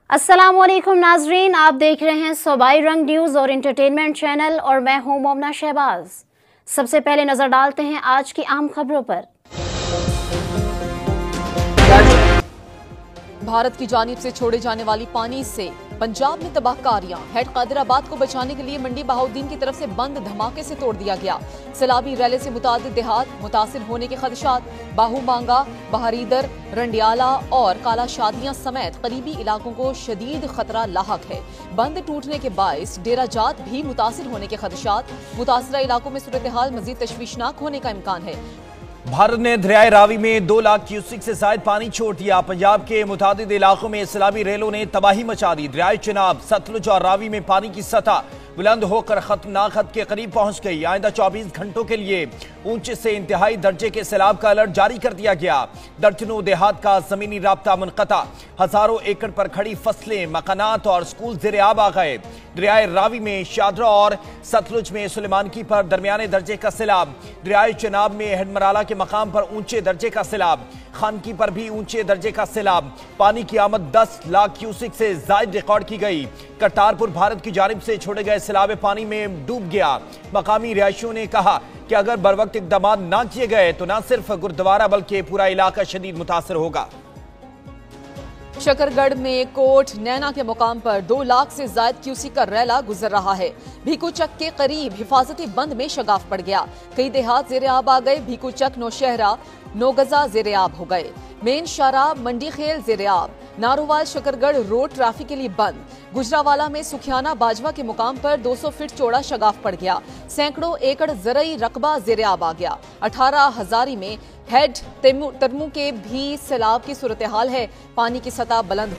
अस्सलामुअलैकुम नाजरीन, आप देख रहे हैं सूबाई रंग न्यूज़ और इंटरटेनमेंट चैनल और मैं हूं मोमना शहबाज। सबसे पहले नजर डालते हैं आज की अहम खबरों पर। भारत की जानिब से छोड़े जाने वाली पानी से पंजाब में तबाहकारियां। हेड कादिराबाद को बचाने के लिए मंडी बहाउद्दीन की तरफ से बंद धमाके से तोड़ दिया गया। सैलाबी रैले से मुतादिद देहात मुतासिर होने के खदशात। बाहू मांगा, बहरीदर, रंडियाला और काला शादियां समेत करीबी इलाकों को शदीद खतरा लाहक है। बंद टूटने के बायस डेरा जात भी मुतासिर होने के खदशात। मुतासरा इलाकों में सूरत हाल मजीद तशवीशनाक होने का इम्कान है। भारत ने दरियाए रावी में 2 लाख क्यूसिक से ज्यादा पानी छोड़ दिया। पंजाब के मुतादिद इलाकों में सैलाबी रेलों ने तबाही मचा दी। दरियाए चिनाब, सतलुज और रावी में पानी की सतह बुलंद होकर खतरनाक हद के करीब पहुंच गई। आइंदा 24 घंटों के लिए ऊंचे से इंतहाई दर्जे के सैलाब का अलर्ट जारी कर दिया गया। दर्जनों देहात का जमीनी राब्ता मुनक़ता। हजारों एकड़ पर खड़ी फसलें, मकानात और स्कूल ज़ेरे आब आ गए। दरियाए रावी में शादरा और सतलुज में सुलेमानकी पर दरमियाने दर्जे का सैलाब। दरियाए चिनाब में हेडमराला के मकाम पर ऊंचे दर्जे का सैलाब। खानकी पर भी ऊंचे दर्जे का सैलाब। पानी की आमद 10 लाख क्यूसिक से ज्यादा रिकॉर्ड की गई। करतारपुर भारत की जानिब से छोड़े गए सैलाब पानी में डूब गया। मकामी रिहायशियों ने कहा कि अगर बरवक्त इकदाम ना किए गए तो न सिर्फ गुरुद्वारा बल्कि पूरा इलाका शदीद मुतासर होगा। शकरगढ़ में कोट नैना के मुकाम पर 2 लाख से ज्यादा क्यूसिक का रैला गुजर रहा है। भीकूचक के करीब हिफाजती बंद में शगाफ पड़ गया। कई देहात ज़ेरे आब आ गए। भीकूचक, नौशहरा, नौगजा ज़ेरे आब हो गए। मेन शारा, मंडी खेल ज़ेरे आब। नारोवाल शकरगढ़ रोड ट्रैफिक के लिए बंद। गुजरावाला में सुखियाना बाजवा के मुकाम पर 200 फीट चौड़ा शगाफ पड़ गया। सैकड़ों एकड़ ज़रई रकबा ज़ेरे आब आ गया। 18 हजारी में हेड तरमू के भी सैलाब की सूरत हाल है। पानी की सतह बुलंद।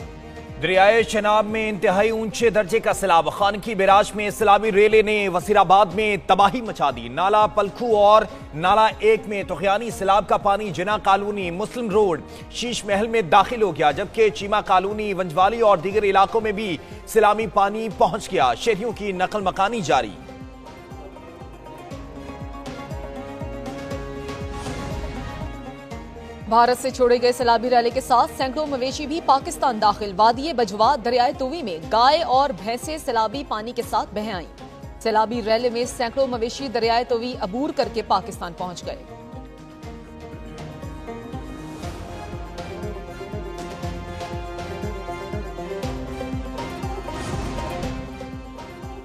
दरियाए शनाब में इंतहाई ऊंचे दर्जे का सैलाब। खानकी बैराज में सैलाबी रेले ने वसीराबाद में तबाही मचा दी। नाला पलखू और नाला 1 में तोखियानी सैलाब का पानी जिना कॉलोनी, मुस्लिम रोड, शीश महल में दाखिल हो गया, जबकि चीमा कॉलोनी, वंजवाली और दीगर इलाकों में भी सैलाबी पानी पहुंच गया। शहरियों की नकल मकानी जारी। भारत से छोड़े गए सैलाबी रैले के साथ सैकड़ों मवेशी भी पाकिस्तान दाखिल। वादिये बजवा, दरियाए तुवी में गाय और भैंसें सैलाबी पानी के साथ बह आईं। सैलाबी रैले में सैकड़ों मवेशी दरियाए तुवी अबूर करके पाकिस्तान पहुंच गए।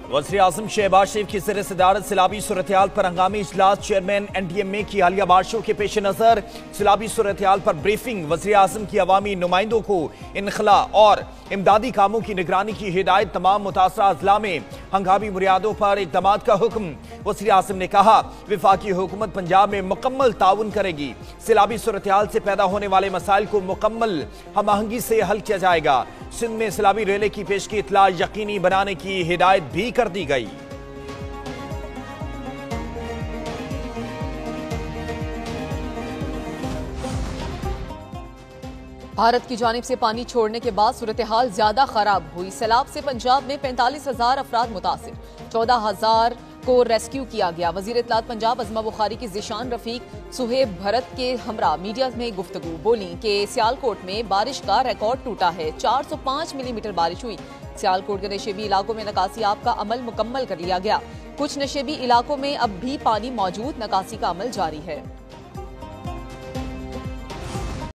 वज़ीर आज़म शहबाज शरीफ की ज़ेर सदारत सैलाबी सूरत-ए-हाल पर हंगामी इजलास। चेयरमैन NDMA की हालिया बारिशों के पेश नज़र सैलाबी सूरत-ए-हाल पर ब्रीफिंग। वज़ीर आज़म की अवामी नुमाइंदों को इनखला और इमदादी कामों की निगरानी की हिदायत। तमाम मुतासरा अजला में हंगामी बुनियादों पर इक़दामात का हुक्म। वज़ीर आज़म ने कहा वफाकी हुकूमत पंजाब में मुकम्मल ताउन करेगी। सैलाबी सूरत-ए-हाल से पैदा होने वाले मसाइल को मुकम्मल हम-आहंगी से हल किया जाएगा। सिंध में सैलाबी रेले की पेश की इतला यकीनी बनाने की हिदायत भी कर दी गई। भारत की जानिब से पानी छोड़ने के बाद सूरत हाल ज्यादा खराब हुई। सैलाब से पंजाब में 45,000 अफराद मुतासिर, 14,000 को रेस्क्यू किया गया। वजीर इत्तलात पंजाब अज़मा बुखारी की ज़िशान रफीक सुहेब भरत के हमरा मीडिया में गुफ्तगू बोली कि सियालकोट में बारिश का रिकॉर्ड टूटा है। 405 मिलीमीटर बारिश हुई। सियालकोट के नशेबी इलाकों में नकासी आब का अमल मुकम्मल कर लिया गया। कुछ नशेबी इलाकों में अब भी पानी मौजूद, नकासी का अमल जारी है।